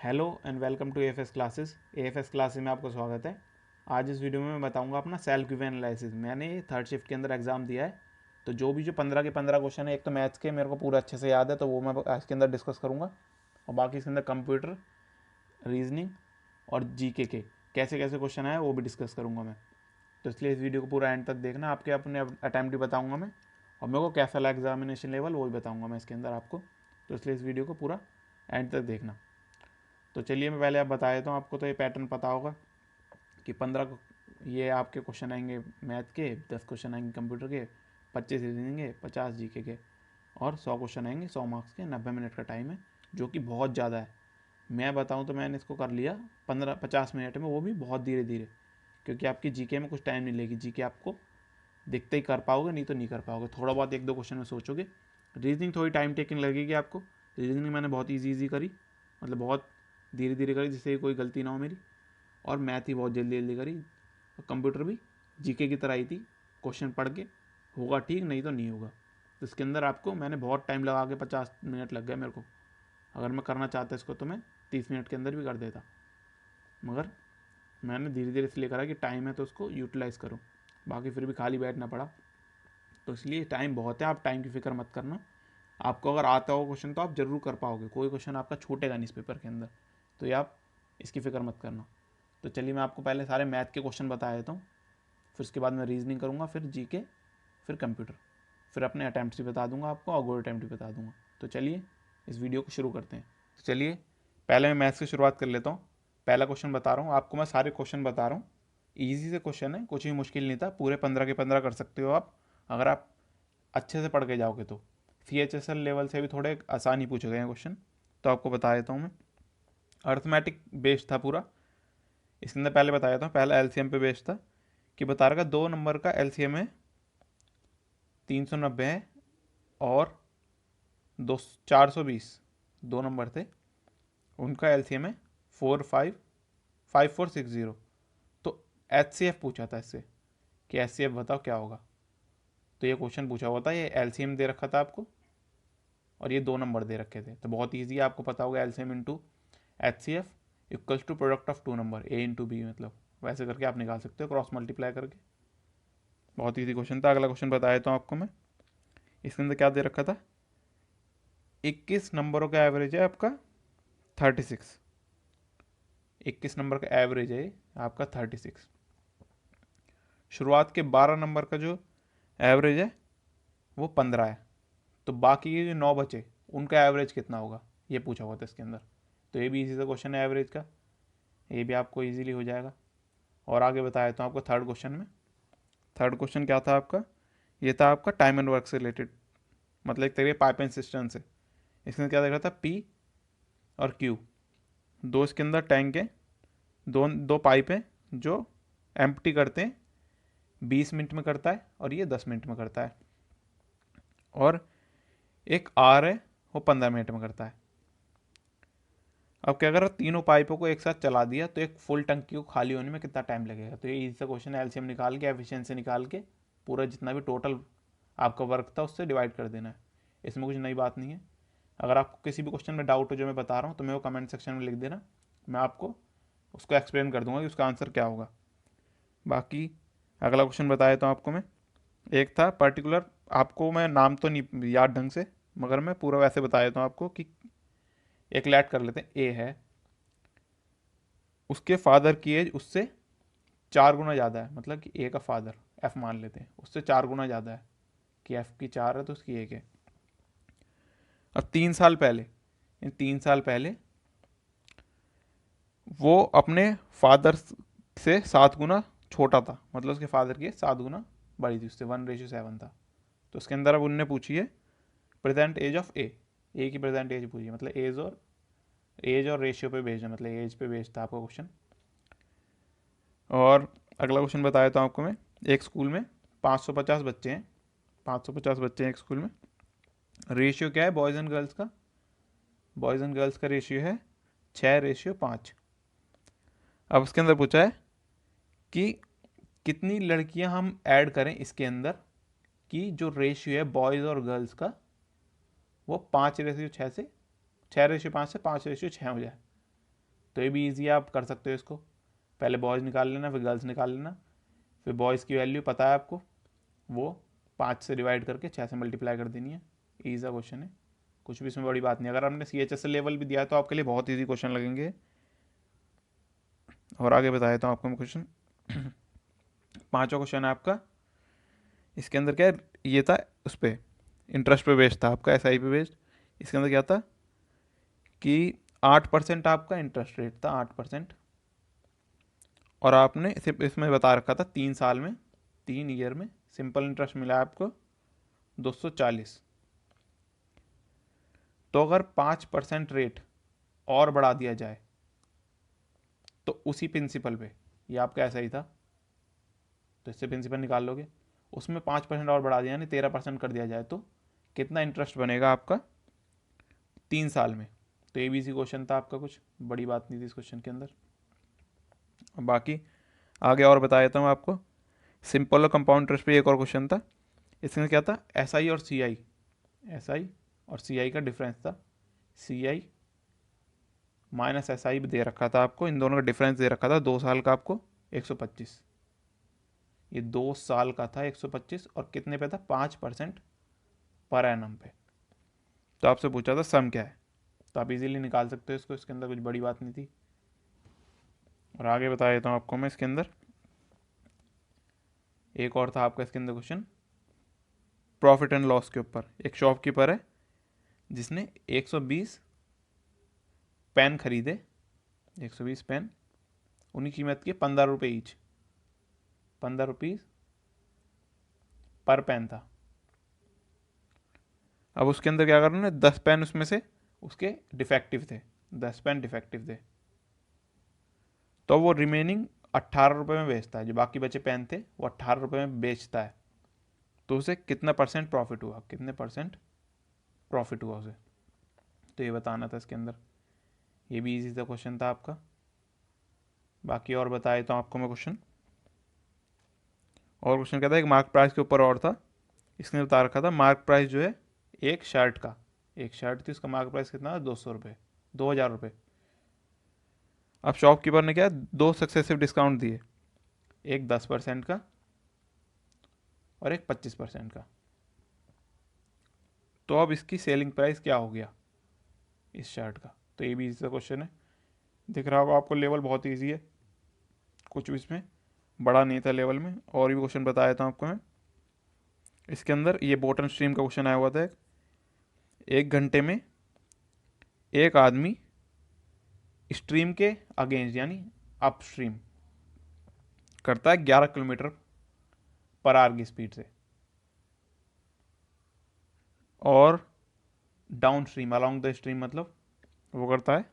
Hello and welcome to AFS classes. AFS classes में आपको स्वागत है। आज इस वीडियो में मैं बताऊंगा अपना सेल्फ गिवन एनालिसिस। मैंने थर्ड शिफ्ट के अंदर एग्जाम दिया है, तो जो 15 के 15 क्वेश्चन है, एक तो मैथ्स के मेरे को पूरा अच्छे से याद है, तो वो मैं आज के अंदर डिस्कस करूँगा। और बाकी इसके अंदर कंप्यूटर, रीजनिंग और जीके के कैसे कैसे क्वेश्चन आए वो भी डिस्कस करूँगा मैं। तो इसलिए इस वीडियो को पूरा एंड तक देखना। आपके अपने अटैम्प्ट भी बताऊँगा मैं, और मेरे को कैसा लगा एग्जामिनेशन लेवल वो भी बताऊँगा मैं इसके अंदर आपको। तो इसलिए इस वीडियो को पूरा एंड तक देखना। तो चलिए मैं पहले आप बता देता हूँ। आपको तो ये पैटर्न पता होगा कि 15 ये आपके क्वेश्चन आएंगे मैथ के, 10 क्वेश्चन आएंगे कंप्यूटर के, 25 रीजनिंग के, 50 जीके के, और 100 क्वेश्चन आएंगे 100 मार्क्स के। 90 मिनट का टाइम है, जो कि बहुत ज़्यादा है। मैं बताऊँ तो मैंने इसको कर लिया 15-50 मिनट में, वो भी बहुत धीरे धीरे, क्योंकि आपकी जीके में कुछ टाइम नहीं लेगी। जीके आपको दिखते ही कर पाओगे, नहीं तो नहीं कर पाओगे। थोड़ा बहुत एक दो क्वेश्चन में सोचोगे। रीजनिंग थोड़ी टाइम टेकिंग लगेगी आपको। रीजनिंग मैंने बहुत ईजी करी, मतलब बहुत धीरे धीरे करी, जिससे कोई गलती ना हो मेरी। और मैथ ही बहुत जल्दी जल्दी करी। और कंप्यूटर भी जीके की तरह ही थी, क्वेश्चन पढ़ के होगा ठीक, नहीं तो नहीं होगा। तो इसके अंदर आपको मैंने बहुत टाइम लगा के 50 मिनट लग गए मेरे को। अगर मैं करना चाहता इसको तो मैं 30 मिनट के अंदर भी कर देता, मगर मैंने धीरे धीरे इसलिए करा कि टाइम है तो उसको यूटिलाइज़ करो। बाकी फिर भी खाली बैठना पड़ा। तो इसलिए टाइम बहुत है, आप टाइम की फिक्र मत करना। आपको अगर आता हो क्वेश्चन तो आप जरूर कर पाओगे, कोई क्वेश्चन आपका छूटेगा नहीं इस पेपर के अंदर। तो ये आप इसकी फ़िक्र मत करना। तो चलिए मैं आपको पहले सारे मैथ के क्वेश्चन बता देता हूँ, फिर उसके बाद मैं रीजनिंग करूँगा, फिर जीके, फिर कंप्यूटर, फिर अपने अटैम्प्ट भी बता दूंगा आपको और गोल अटैम्प्ट भी बता दूंगा। तो चलिए इस वीडियो को शुरू करते हैं। तो चलिए पहले मैं मैथ्स की शुरुआत कर लेता हूँ। पहला क्वेश्चन बता रहा हूँ आपको, मैं सारे क्वेश्चन बता रहा हूँ। ईजी से क्वेश्चन है, कुछ भी मुश्किल नहीं था। पूरे 15 के 15 कर सकते हो आप, अगर आप अच्छे से पढ़ के जाओगे तो। CHSL लेवल से भी थोड़े आसान ही पूछे गए हैं क्वेश्चन, तो आपको बता देता हूँ मैं। अर्थमेटिक बेस्ड था पूरा। इसके अंदर पहले बता देता हूँ, पहला LCM पे बेस्ड था कि बता रहा 2 नंबर का LCM है 390 है, और 420 दो नंबर थे, उनका LCM है 5460। तो HCF पूछा था इससे कि HCF बताओ क्या होगा। तो ये क्वेश्चन पूछा हुआ था, ये LCM दे रखा था आपको, और ये 2 नंबर दे रखे थे। तो बहुत ईजी है, आपको पता होगा LCM into HCF equals to product of 2 number, A into B, मतलब वैसे करके आप निकाल सकते हो क्रॉस मल्टीप्लाई करके। बहुत ईजी क्वेश्चन था। अगला क्वेश्चन बताया तो आपको मैं। इसके अंदर क्या दे रखा था, 21 नंबरों का एवरेज है आपका 36। 21 नंबर का एवरेज है आपका 36। शुरुआत के 12 नंबर का जो एवरेज है वो 15 है। तो बाकी के जो 9 बचे उनका एवरेज कितना होगा, ये पूछा हुआ था इसके अंदर। तो ये भी इजी सा क्वेश्चन है एवरेज का, ये भी आपको इजीली हो जाएगा। और आगे बताया तो आपको थर्ड क्वेश्चन में। थर्ड क्वेश्चन क्या था आपका, ये था आपका टाइम एंड वर्क से रिलेटेड, मतलब एक तरीके पाइप एंड सिस्टम से। इसमें क्या देख रहा था, P और Q, दो इसके अंदर टैंक है, दो दो पाइप हैं जो एम्प्टी करते हैं, 20 मिनट में करता है और ये 10 मिनट में करता है, और एक R है वो 15 मिनट में करता है। अब क्या करा, तीनों पाइपों को एक साथ चला दिया तो एक फुल टंकी को खाली होने में कितना टाइम लगेगा। तो ये इजी सा क्वेश्चन है, LCM निकाल के एफिशिएंसी निकाल के पूरा जितना भी टोटल आपका वर्क था उससे डिवाइड कर देना है। इसमें कुछ नई बात नहीं है। अगर आपको किसी भी क्वेश्चन में डाउट हो जो मैं बता रहा हूँ तो मैं वो कमेंट सेक्शन में लिख देना, मैं आपको उसको एक्सप्लेन कर दूंगा कि उसका आंसर क्या होगा। बाकी अगला क्वेश्चन बताया तो आपको मैं, एक था पर्टिकुलर, आपको मैं नाम तो नहीं याद ढंग से, मगर मैं पूरा वैसे बता देता हूँ आपको कि एक लैट कर लेते हैं, ए है, उसके फादर की एज उससे 4 गुना ज़्यादा है, मतलब कि ए का फादर एफ मान लेते हैं, उससे 4 गुना ज़्यादा है, कि एफ की 4 है तो उसकी 1 है। अब 3 साल पहले, इन 3 साल पहले वो अपने फादर से 7 गुना छोटा था, मतलब उसके फादर की 7 गुना बड़ी थी, उससे 1:7 था। तो उसके अंदर अब उनने पूछी है प्रेजेंट एज ऑफ ए की प्रेजेंट एज पूछी है, मतलब एज और रेशियो पे बेस्ड है, मतलब एज पे बेस्ड था आपका क्वेश्चन। और अगला क्वेश्चन बताया था आपको मैं, एक स्कूल में 550 बच्चे हैं, 550 बच्चे हैं एक स्कूल में। रेशियो क्या है बॉयज़ एंड गर्ल्स का, बॉयज़ एंड गर्ल्स का रेशियो है 6:5। अब उसके अंदर पूछा है कि कितनी लड़कियां हम ऐड करें इसके अंदर कि जो रेशियो है बॉयज़ और गर्ल्स का वो 5:6 से 6:5 से 5:6 हो जाए। तो ये भी ईजी है, आप कर सकते हो इसको। पहले बॉयज़ निकाल लेना, फिर गर्ल्स निकाल लेना, फिर बॉयज़ की वैल्यू पता है आपको, वो 5 से डिवाइड करके 6 से मल्टीप्लाई कर देनी है। ईजी सा क्वेश्चन है, कुछ भी इसमें बड़ी बात नहीं। अगर आपने CHSL लेवल भी दिया है तो आपके लिए बहुत ईजी क्वेश्चन लगेंगे। और आगे बता देता हूँ आपको मैं क्वेश्चन। पाँचवा क्वेश्चन है आपका, इसके अंदर क्या है, ये था उस पर इंटरेस्ट पे बेस्ड था आपका, SI पे बेस्ड। इसके अंदर क्या था कि 8% आपका इंटरेस्ट रेट था, 8%। और आपने सिर्फ इसमें बता रखा था 3 साल में, 3 ईयर में सिंपल इंटरेस्ट मिला आपको 240। तो अगर 5% रेट और बढ़ा दिया जाए तो उसी प्रिंसिपल पे, ये आपका ऐसा ही था, तो इससे प्रिंसिपल निकाल लोगे, उसमें 5% और बढ़ा दिया यानी 13% कर दिया जाए तो कितना इंटरेस्ट बनेगा आपका 3 साल में। तो ABC क्वेश्चन था आपका, कुछ बड़ी बात नहीं थी इस क्वेश्चन के अंदर। बाकी आगे और बता देता हूँ आपको। सिंपल और कंपाउंड इंटरेस्ट पे एक और क्वेश्चन था, इसमें क्या था, SI और CI, SI और CI का डिफरेंस था। CI माइनस SI दे रखा था आपको, इन दोनों का डिफरेंस दे रखा था 2 साल का आपको 125। ये 2 साल का था 125 और कितने पे था, 5% पर एनम पे। तो आपसे पूछा था सम क्या है, तो आप इजीली निकाल सकते हो इसको, इसके अंदर कुछ बड़ी बात नहीं थी। और आगे बता देता हूँ आपको मैं इसके अंदर। एक और था आपका इसके अंदर क्वेश्चन प्रॉफिट एंड लॉस के ऊपर। एक शॉपकीपर है जिसने 120 पेन खरीदे, 120 पेन, उन्हीं कीमत के 15 रुपये ईच, 15 रुपीज़ पर पेन था। अब उसके अंदर क्या करना है, 10 पेन उसमें से उसके डिफेक्टिव थे, 10 पेन डिफेक्टिव थे, तो वो रिमेनिंग 18 रुपये में बेचता है। जो बाकी बचे पेन थे वो 18 रुपये में बेचता है, तो उसे कितना % प्रॉफिट हुआ, कितने % प्रॉफिट हुआ उसे, तो ये बताना था इसके अंदर। ये भी इजी सा क्वेश्चन था आपका। बाकी और बताए तो आपको मैं क्वेश्चन, और क्वेश्चन क्या था, एक मार्क प्राइस के ऊपर और था। इसने बता रखा था मार्क प्राइस जो है एक शर्ट का, एक शर्ट थी उसका मार्क प्राइस कितना था, 200 रुपये, 2000 रुपये। अब शॉपकीपर ने क्या, 2 सक्सेसिव डिस्काउंट दिए, एक 10% का और एक 25% का। तो अब इसकी सेलिंग प्राइस क्या हो गया इस शर्ट का, तो ये भी इसी क्वेश्चन है। दिख रहा होगा आपको, लेवल बहुत ईजी है, कुछ भी इसमें बड़ा नहीं था लेवल में। और भी क्वेश्चन बताया था आपको मैं इसके अंदर। ये बॉटम स्ट्रीम का क्वेश्चन आया हुआ था, एक घंटे में एक आदमी स्ट्रीम के अगेंस्ट यानी अप स्ट्रीम करता है 11 किलोमीटर पर आवर की स्पीड से, और down stream along the stream मतलब वो करता है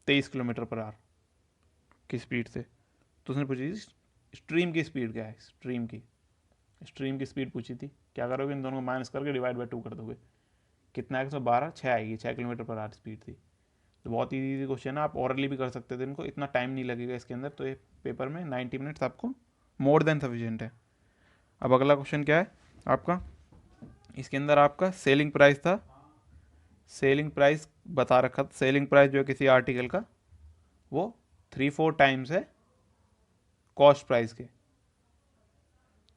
23 किलोमीटर पर आवर की स्पीड से। तो उसने पूछी स्ट्रीम की स्पीड क्या है, स्ट्रीम की स्पीड पूछी थी। क्या करोगे, इन दोनों को माइनस करके डिवाइड बाई 2 कर दोगे, कितना है, 112, 6 आएगी, 6 किलोमीटर पर आवर स्पीड थी। तो बहुत ईजी क्वेश्चन है, आप ओरली भी कर सकते थे इनको, इतना टाइम नहीं लगेगा इसके अंदर। तो ये पेपर में 90 मिनट्स आपको मोर देन सफिशिएंट है। अब अगला क्वेश्चन क्या है आपका, इसके अंदर आपका सेलिंग प्राइस था, सेलिंग प्राइस बता रखा था, सेलिंग प्राइस जो है किसी आर्टिकल का वो 3-4 टाइम्स है कॉस्ट प्राइस के।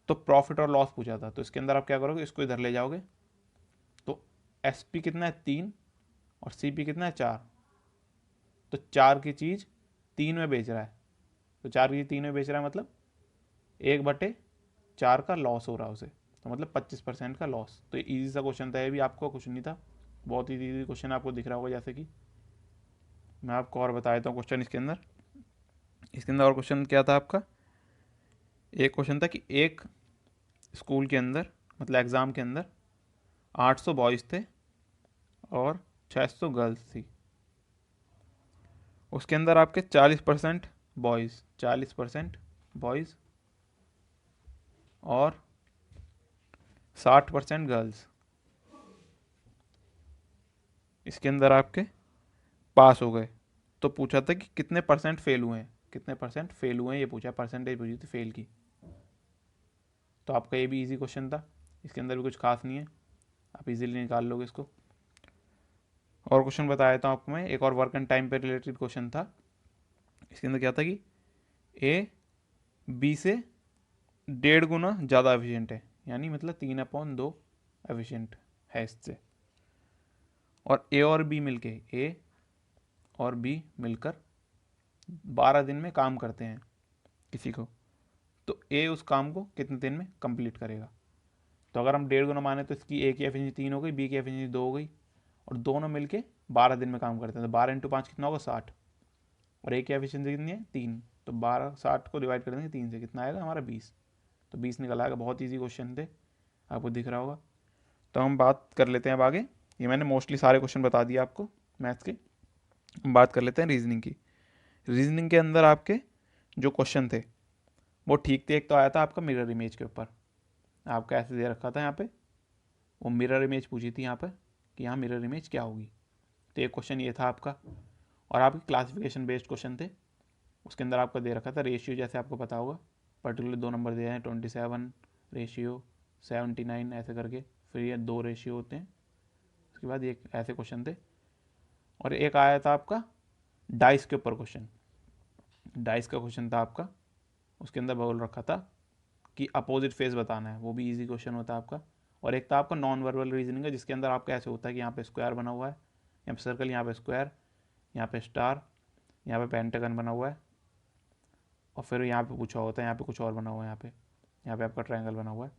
तो प्रॉफिट और लॉस पूछा था, तो इसके अंदर आप क्या करोगे, इसको इधर ले जाओगे, तो SP कितना है 3 और CP कितना है 4, तो 4 की चीज़ 3 में बेच रहा है, तो 4 की 3 में बेच रहा है मतलब 1/4 का लॉस हो रहा है उसे, तो मतलब 25% का लॉस। तो ईजी सा क्वेश्चन था ये भी, आपको कुछ नहीं था, बहुत ईजी क्वेश्चन आपको दिख रहा होगा। जैसे कि मैं आपको और बता देता हूँ क्वेश्चन इसके अंदर। इसके अंदर और क्वेश्चन क्या था आपका, एक क्वेश्चन था कि एक स्कूल के अंदर मतलब एग्ज़ाम के अंदर 800 बॉयज़ थे और 600 गर्ल्स थी। उसके अंदर आपके 40% बॉयज़, 40% बॉयज़ और 60% गर्ल्स इसके अंदर आपके पास हो गए। तो पूछा था कि कितने % फेल हुए हैं, कितने % फेल हुए हैं, ये पूछा, परसेंटेज पूछी थी फेल की। तो आपका ये भी इजी क्वेश्चन था, इसके अंदर भी कुछ खास नहीं है, आप इजीली निकाल लोगे इसको। और क्वेश्चन बताया था आपको मैं, एक और वर्क एंड टाइम पे रिलेटेड क्वेश्चन था। इसके अंदर क्या था कि ए बी से 1.5 गुना ज़्यादा एफिशिएंट है, यानी मतलब 3/2 एफिशिएंट है इससे। और ए और बी मिलके, ए और बी मिलकर 12 दिन में काम करते हैं किसी को, तो ए उस काम को कितने दिन में कंप्लीट करेगा। तो अगर हम 1.5 गुना माने तो इसकी ए की एफिशिएंसी 3 हो गई, बी की एफिशिएंसी 2 हो गई, और दोनों मिलके 12 दिन में काम करते हैं। तो 12 × 5 कितना होगा, 60। और ए की एफिशिएंसी कितनी है, 3। तो 12 60 को डिवाइड कर देंगे 3 से, कितना आएगा हमारा 20। तो 20 निकल आएगा। बहुत ईजी क्वेश्चन थे, आपको दिख रहा होगा। तो हम बात कर लेते हैं अब आगे। ये मैंने मोस्टली सारे क्वेश्चन बता दिए आपको मैथ्स के। हम बात कर लेते हैं रीजनिंग की। रीजनिंग के अंदर आपके जो क्वेश्चन थे वो ठीक थे। एक तो आया था आपका मिरर इमेज के ऊपर, आपका ऐसे दे रखा था यहाँ पे, वो मिरर इमेज पूछी थी यहाँ पर कि यहाँ मिरर इमेज क्या होगी। तो एक क्वेश्चन ये था आपका। और आपके क्लासिफिकेशन बेस्ड क्वेश्चन थे, उसके अंदर आपका दे रखा था रेशियो, जैसे आपको पता होगा पर्टिकुलर 2 नंबर दिए हैं, 27 रेशियो 79 ऐसे करके, फिर ये 2 रेशियो होते हैं। उसके बाद एक ऐसे क्वेश्चन थे। और एक आया था आपका डाइस के ऊपर क्वेश्चन। डाइस का क्वेश्चन था आपका, उसके अंदर बोल रखा था कि अपोजिट फेस बताना है, वो भी इजी क्वेश्चन होता है आपका। और एक था आपका नॉन वर्बल रीजनिंग है, जिसके अंदर आपका ऐसे होता है कि यहाँ पे स्क्वायर बना हुआ है, यहाँ पे सर्कल, यहाँ पे स्क्वायर, यहाँ पे स्टार, यहाँ पे पेंटागन बना हुआ है, और फिर यहाँ पे पूछा होता है यहाँ पे कुछ और बना हुआ है, यहाँ पे आपका ट्रायंगल बना हुआ है।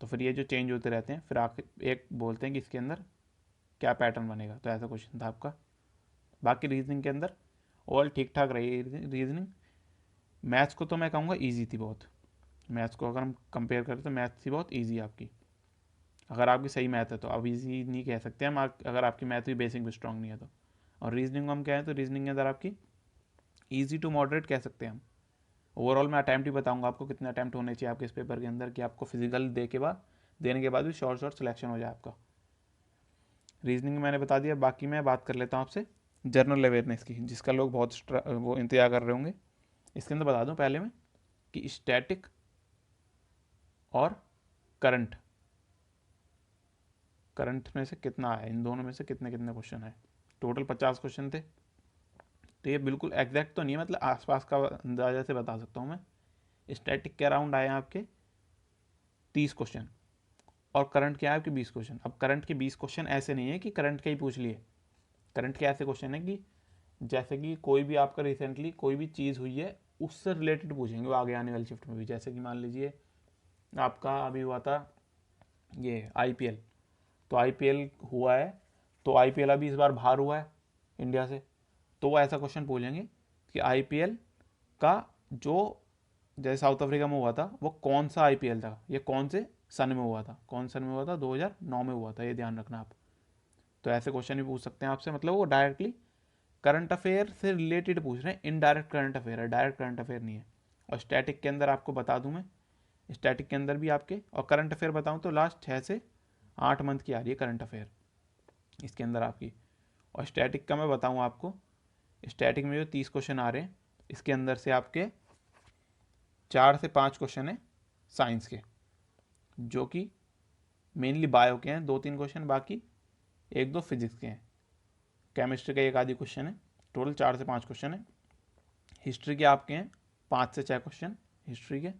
तो फिर ये जो चेंज होते रहते हैं, फिर आखिर एक बोलते हैं कि इसके अंदर क्या पैटर्न बनेगा। तो ऐसा क्वेश्चन था आपका। बाकी रीजनिंग के अंदर ऑल ठीक ठाक रही रीजनिंग। मैथ्स को तो मैं कहूँगा ईजी थी बहुत। मैथ्स को अगर हम कंपेयर करें तो मैथ्स थी बहुत ईजी आपकी, अगर आपकी सही मैथ है तो। अब ईजी नहीं कह सकते हम अगर आपकी मैथ भी बेसिक भी स्ट्रांग नहीं है तो। और रीजनिंग हम कहें तो रीजनिंग के अंदर आपकी ईजी टू मॉडरेट कह सकते हैं हम। ओवरऑल मैं अटैम्प्ट ही बताऊंगा आपको कितने अटैम्प्ट होने चाहिए आपके इस पेपर के अंदर, कि आपको फिजिकल देने के बाद भी शॉर्ट सिलेक्शन हो जाए आपका। रीजनिंग मैंने बता दिया। बाकी मैं बात कर लेता हूँ आपसे जनरल अवेयरनेस की, जिसका लोग बहुत वो इंतजार कर रहे होंगे। इसके अंदर बता दूँ पहले मैं कि स्टैटिक और करंट में से कितना है, इन दोनों में से कितने कितने क्वेश्चन है। टोटल 50 क्वेश्चन थे। तो ये बिल्कुल एग्जैक्ट तो नहीं है, मतलब आसपास का अंदाजा से बता सकता हूँ मैं। स्टैटिक के अराउंड आए हैं आपके 30 क्वेश्चन, और करंट के आए आपके 20 क्वेश्चन। अब करंट के 20 क्वेश्चन ऐसे नहीं है कि करंट के ही पूछ लिए। करंट के ऐसे क्वेश्चन है कि जैसे कि कोई भी आपका रिसेंटली कोई भी चीज़ हुई है उससे रिलेटेड पूछेंगे वो आगे आने वाली शिफ्ट में भी। जैसे कि मान लीजिए आपका अभी हुआ था ये IPL, तो IPL हुआ है, तो IPL अभी इस बार बाहर हुआ है इंडिया से, तो वो ऐसा क्वेश्चन पूछेंगे कि IPL का जो जैसे साउथ अफ्रीका में हुआ था वो कौन सा IPL था, ये कौन से सन में हुआ था, कौन सन में हुआ था, 2009 में हुआ था, ये ध्यान रखना आप। तो ऐसे क्वेश्चन भी पूछ सकते हैं आपसे, मतलब वो डायरेक्टली करंट अफेयर से रिलेटेड पूछ रहे हैं, इनडायरेक्ट करंट अफेयर है, डायरेक्ट करंट अफेयर नहीं है। और स्टैटिक के अंदर आपको बता दूं मैं, स्टैटिक के अंदर भी आपके, और करंट अफेयर बताऊं तो लास्ट 6 से 8 मंथ की आ रही है करंट अफेयर इसके अंदर आपकी। और स्टैटिक का मैं बताऊं आपको, स्टैटिक में जो 30 क्वेश्चन आ रहे हैं इसके अंदर से आपके 4 से 5 क्वेश्चन है साइंस के, जो कि मेनली बायो के हैं 2-3 क्वेश्चन, बाकी 1-2 फिजिक्स के हैं। केमिस्ट्री का एक आधी क्वेश्चन है। टोटल 4 से 5 क्वेश्चन है। हिस्ट्री के आपके हैं 5 से 6 क्वेश्चन हिस्ट्री के।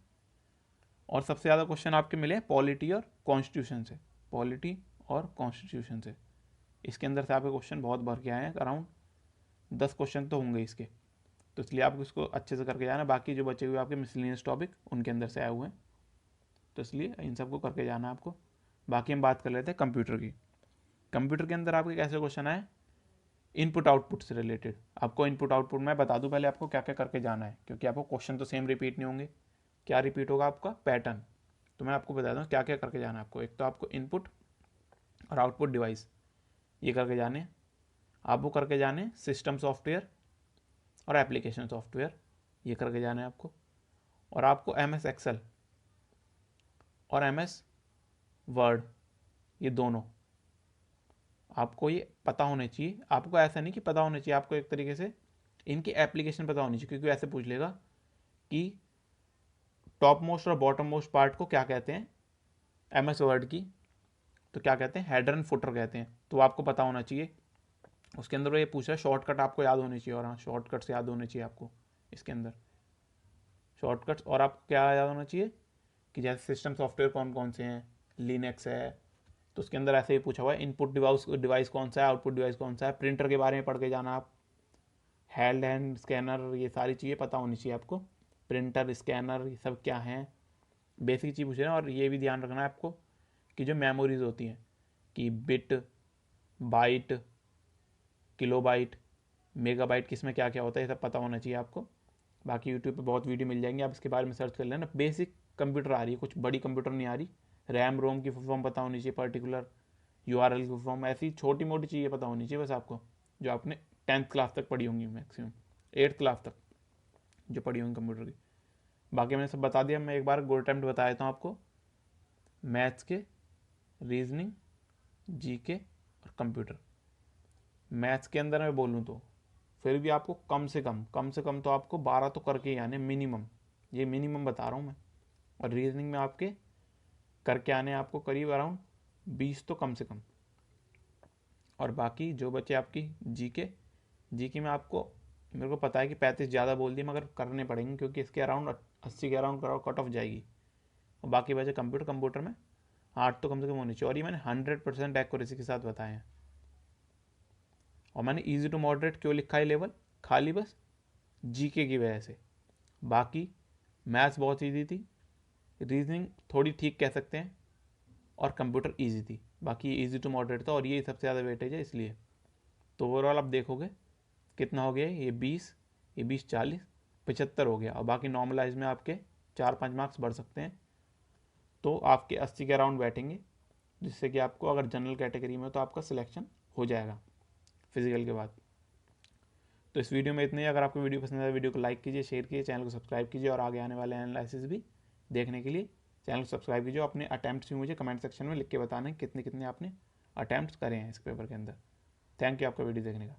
और सबसे ज़्यादा क्वेश्चन आपके मिले पॉलिटी और कॉन्स्टिट्यूशन से, पॉलिटी और कॉन्स्टिट्यूशन से। इसके अंदर से आपके क्वेश्चन बहुत भर के आए हैं, अराउंड 10 क्वेश्चन तो होंगे इसके। तो इसलिए आप इसको अच्छे से करके जाना। बाकी जो बचे हुए आपके मिसलिनियस टॉपिक उनके अंदर से आए हुए हैं, तो इसलिए इन सबको करके जाना आपको। बाकी हम बात कर लेते हैं कंप्यूटर की। कंप्यूटर के अंदर आपके कैसे क्वेश्चन आए, इनपुट आउटपुट से रिलेटेड। आपको इनपुट आउटपुट मैं बता दूं पहले आपको क्या क्या करके जाना है, क्योंकि आपको क्वेश्चन तो सेम रिपीट नहीं होंगे। क्या रिपीट होगा आपका, पैटर्न। तो मैं आपको बता दूं क्या क्या करके जाना है आपको। एक तो आपको इनपुट और आउटपुट डिवाइस ये करके जाने, आपको करके जाने सिस्टम सॉफ्टवेयर और एप्लीकेशन सॉफ्टवेयर ये करके जाना है आपको। और आपको MS एक्सेल और MS वर्ड ये दोनों आपको ये पता होने चाहिए। आपको ऐसा नहीं कि पता होने चाहिए, आपको एक तरीके से इनकी एप्लीकेशन पता होनी चाहिए, क्योंकि ऐसे पूछ लेगा कि टॉप मोस्ट और बॉटम मोस्ट पार्ट को क्या कहते हैं MS वर्ड की, तो क्या कहते हैं, हेडर एंड फुटर कहते हैं। तो आपको पता होना चाहिए। उसके अंदर वो ये पूछ रहा है शॉर्टकट आपको याद होने चाहिए, और हाँ शॉर्टकट से याद होने चाहिए आपको इसके अंदर शॉर्टकट्स। और आपको क्या याद होना चाहिए कि जैसे सिस्टम सॉफ्टवेयर कौन कौन से हैं, लिनक्स है तो उसके अंदर ऐसे ही पूछा हुआ है इनपुट डिवाइस कौन सा है, आउटपुट डिवाइस कौन सा है। प्रिंटर के बारे में पढ़ के जाना आप, हेल्ड हैंड स्कैनर, ये सारी चीज़ें पता होनी चाहिए आपको। प्रिंटर स्कैनर ये सब क्या हैं, बेसिक चीज़ पूछ रहे हैं। और ये भी ध्यान रखना है आपको कि जो मेमोरीज होती हैं कि बिट, बाइट, किलोबाइट, मेगाबाइट किस में क्या क्या होता है, ये सब पता होना चाहिए आपको। बाकी यूट्यूब पे बहुत वीडियो मिल जाएंगे, आप इसके बारे में सर्च कर लेना। बेसिक कंप्यूटर आ रही है, कुछ बड़ी कंप्यूटर नहीं आ रही। रैम रोम की फुल फॉर्म पता होनी चाहिए, पर्टिकुलर URL की फुल फॉर्म, ऐसी छोटी मोटी चीज़ें पता होनी चाहिए बस आपको, जो आपने 10th क्लास तक पढ़ी होंगी, मैक्सिमम 8th क्लास तक जो पढ़ी होंगी कंप्यूटर की। बाकी मैंने सब बता दिया। मैं एक बार गो अटेम्प्ट बता देता हूँ आपको। मैथ्स के, रीजनिंग, जीके और कंप्यूटर। मैथ्स के अंदर मैं बोलूँ तो फिर भी आपको कम से कम तो आपको 12 तो करके ही आने मिनिमम, ये मिनिमम बता रहा हूँ मैं। और रीजनिंग में आपके करके आने आपको करीब अराउंड 20 तो कम से कम। और बाकी जो बचे आपकी जीके में आपको, मेरे को पता है कि 35 ज़्यादा बोल दिए मगर करने पड़ेंगे क्योंकि इसके अराउंड 80 के अराउंड कट ऑफ जाएगी। और बाकी बचे कंप्यूटर में 8 तो कम से कम होनी चाहिए। और ये मैंने 100% एक्यूरेसी के साथ बताए हैं। और मैंने ईजी टू मॉडरेट क्यों लिखा है लेवल, खाली बस जीके की वजह से। बाकी मैथ्स बहुत ईजी थी, रीजनिंग थोड़ी ठीक कह सकते हैं, और कंप्यूटर ईजी थी। बाकी ये ईजी टू मॉडरेट था और ये सबसे ज़्यादा वेटेज है इसलिए। तो ओवरऑल आप देखोगे कितना हो गया, ये 20, ये 20 40 75 हो गया। और बाकी नॉर्मलाइज में आपके 4-5 मार्क्स बढ़ सकते हैं, तो आपके 80 के अराउंड बैठेंगे, जिससे कि आपको अगर जनरल कैटेगरी में हो तो आपका सिलेक्शन हो जाएगा फिजिकल के बाद। तो इस वीडियो में इतने ही। अगर आपको वीडियो पसंद आए वीडियो को लाइक कीजिए, शेयर कीजिए, चैनल को सब्सक्राइब कीजिए और आगे आने वाले एनालिसिस भी देखने के लिए चैनल को सब्सक्राइब कीजिए। अपने अटैम्प्ट्स भी मुझे कमेंट सेक्शन में लिख के बताना है कितने कितने आपने अटैम्प्ट्स करे हैं इस पेपर के अंदर। थैंक यू आपका वीडियो देखने का।